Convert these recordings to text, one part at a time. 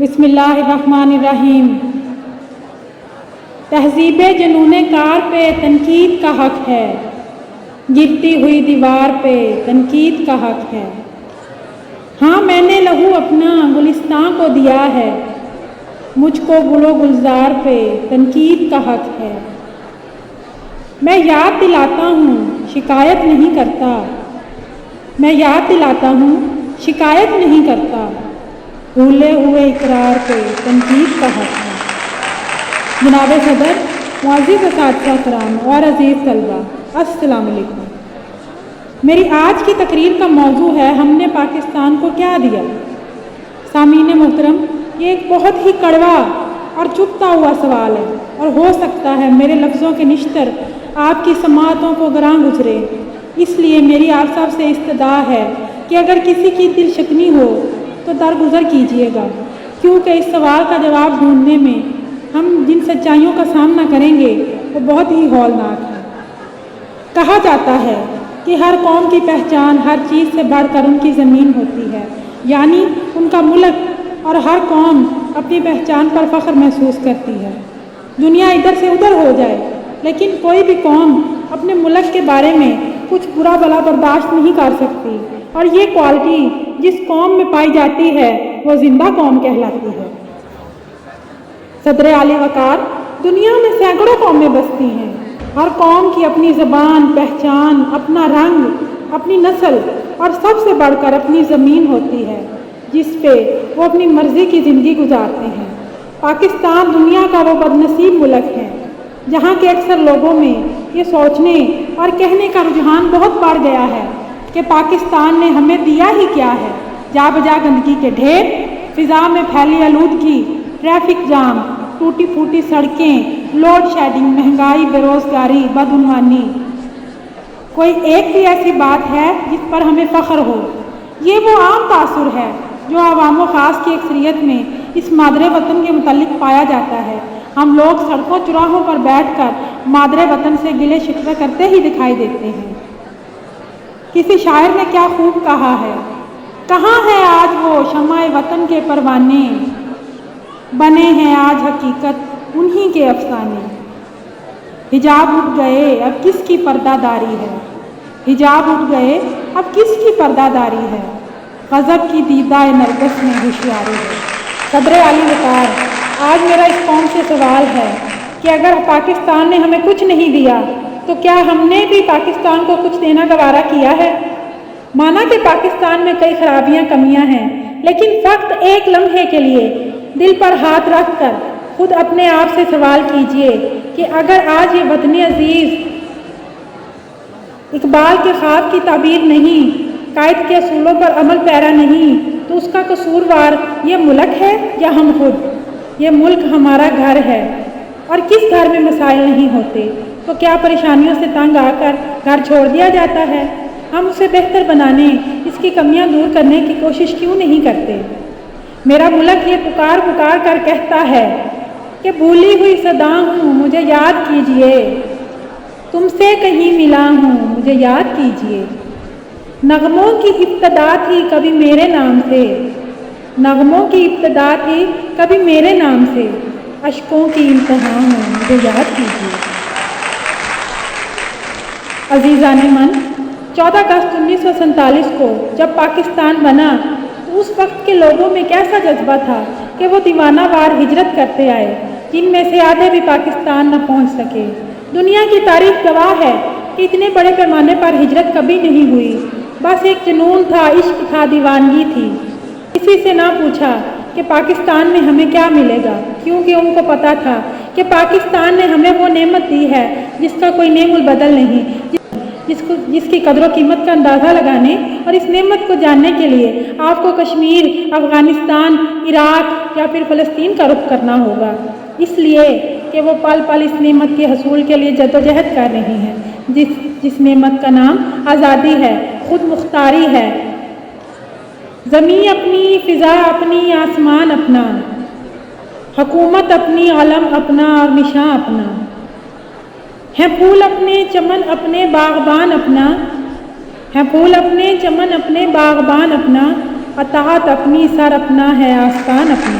بسم اللہ الرحمن الرحیم۔ تہذیب جنون کار پہ تنقید کا حق ہے، گرتی ہوئی دیوار پہ تنقید کا حق ہے۔ ہاں میں نے لہو اپنا گلستان کو دیا ہے، مجھ کو گل و گلزار پہ تنقید کا حق ہے۔ میں یاد دلاتا ہوں شکایت نہیں کرتا، میں یاد دلاتا ہوں شکایت نہیں کرتا، بھولے ہوئے اقرار پہ تنقید کا حق ہے۔ جناب صدر، معزز اساتذہ کرام اور عزیز طلبہ، السلام علیکم۔ میری آج کی تقریر کا موضوع ہے ہم نے پاکستان کو کیا دیا۔ سامعین محترم، یہ ایک بہت ہی کڑوا اور چبھتا ہوا سوال ہے اور ہو سکتا ہے میرے لفظوں کے نشتر آپ کی سماعتوں کو گراں گزرے، اس لیے میری آپ سب سے استدعا ہے کہ اگر کسی کی دل شکنی ہو تو درگزر کیجیے گا، کیونکہ اس سوال کا جواب ڈھونڈنے میں ہم جن سچائیوں کا سامنا کریں گے وہ بہت ہی ہولناک ہے۔ کہا جاتا ہے کہ ہر قوم کی پہچان ہر چیز سے بڑھ کر ان کی زمین ہوتی ہے، یعنی ان کا ملک، اور ہر قوم اپنی پہچان پر فخر محسوس کرتی ہے۔ دنیا ادھر سے ادھر ہو جائے لیکن کوئی بھی قوم اپنے ملک کے بارے میں کچھ برا بھلا برداشت نہیں کر سکتی، اور یہ کوالٹی جس قوم میں پائی جاتی ہے وہ زندہ قوم کہلاتی ہے۔ صدر اعلی وقار، دنیا میں سینکڑوں قومیں بستی ہیں، ہر قوم کی اپنی زبان، پہچان، اپنا رنگ، اپنی نسل اور سب سے بڑھ کر اپنی زمین ہوتی ہے جس پہ وہ اپنی مرضی کی زندگی گزارتے ہیں۔ پاکستان دنیا کا وہ بدنصیب ملک ہے جہاں کے اکثر لوگوں میں یہ سوچنے اور کہنے کا رجحان بہت بڑھ گیا ہے کہ پاکستان نے ہمیں دیا ہی کیا ہے۔ جا بجا گندگی کے ڈھیر، فضا میں پھیلی آلودگی، ٹریفک جام، ٹوٹی پھوٹی سڑکیں، لوڈ شیڈنگ، مہنگائی، بے روزگاری، بدعنوانی۔ کوئی ایک بھی ایسی بات ہے جس پر ہمیں فخر ہو؟ یہ وہ عام تاثر ہے جو عوام و خاص کی اکثریت میں اس مادر وطن کے متعلق پایا جاتا ہے۔ ہم لوگ سڑکوں چراہوں پر بیٹھ کر مادر وطن سے گلے شکوے کرتے ہی دکھائی دیتے ہیں۔ کسی شاعر نے کیا خوب کہا ہے، کہاں ہے آج وہ شمع وطن کے پروانے، بنے ہیں آج حقیقت انہی کے افسانے۔ حجاب اٹھ گئے اب کس کی پردہ داری ہے، حجاب اٹھ گئے اب کس کی پردہ داری ہے، غضب کی دیدہ نرگس میں ہوشیاری ہے۔ صدر اعلی وقار، آج میرا اس قوم سے سوال ہے کہ اگر پاکستان نے ہمیں کچھ نہیں دیا تو کیا ہم نے بھی پاکستان کو کچھ دینا گوارا کیا ہے؟ مانا کہ پاکستان میں کئی خرابیاں، کمیاں ہیں، لیکن فقط ایک لمحے کے لیے دل پر ہاتھ رکھ کر خود اپنے آپ سے سوال کیجئے کہ اگر آج یہ وطن عزیز اقبال کے خواب کی تعبیر نہیں، قائد کے اصولوں پر عمل پیرا نہیں، تو اس کا قصوروار یہ ملک ہے یا ہم خود؟ یہ ملک ہمارا گھر ہے، اور کس گھر میں مسائل نہیں ہوتے؟ تو کیا پریشانیوں سے تنگ آ کر گھر چھوڑ دیا جاتا ہے؟ ہم اسے بہتر بنانے، اس کی کمیاں دور کرنے کی کوشش کیوں نہیں کرتے؟ میرا ملک یہ پکار پکار کر کہتا ہے کہ بھولی ہوئی صدا ہوں مجھے یاد کیجئے، تم سے کہیں ملا ہوں مجھے یاد کیجئے۔ نغموں کی ابتدا تھی کبھی میرے نام سے، نغموں کی ابتدا تھی کبھی میرے نام سے، اشکوں کی انتہا ہوں مجھے یاد کیجئے۔ عزیزان من، 14 اگست 1947 کو جب پاکستان بنا تو اس وقت کے لوگوں میں کیسا جذبہ تھا کہ وہ دیوانہ وار ہجرت کرتے آئے، جن میں سے آدھے بھی پاکستان نہ پہنچ سکے۔ دنیا کی تاریخ گواہ ہے کہ اتنے بڑے پیمانے پر ہجرت کبھی نہیں ہوئی، بس ایک جنون تھا، عشق تھا، دیوانگی تھی۔ کسی سے نہ پوچھا کہ پاکستان میں ہمیں کیا ملے گا، کیونکہ ان کو پتا تھا کہ پاکستان نے ہمیں وہ نعمت دی ہے جس کا کوئی نعم البدل نہیں، جس کی قدر و قیمت کا اندازہ لگانے اور اس نعمت کو جاننے کے لیے آپ کو کشمیر، افغانستان، عراق یا پھر فلسطین کا رخ کرنا ہوگا، اس لیے کہ وہ پل پل اس نعمت کے حصول کے لیے جدوجہد کر رہی ہیں، جس نعمت کا نام آزادی ہے، خود مختاری ہے۔ زمین اپنی، فضا اپنی، آسمان اپنا، حکومت اپنی، علم اپنا اور نشاں اپنا، ہیں پھول اپنے، چمن اپنے، باغبان اپنا، ہیں پھول اپنے، چمن اپنے، باغبان اپنا، اطاعت اپنی، سر اپنا ہے آستان اپنا۔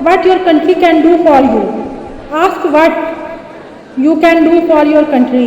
what your country can do for you, ask what you can do for your country।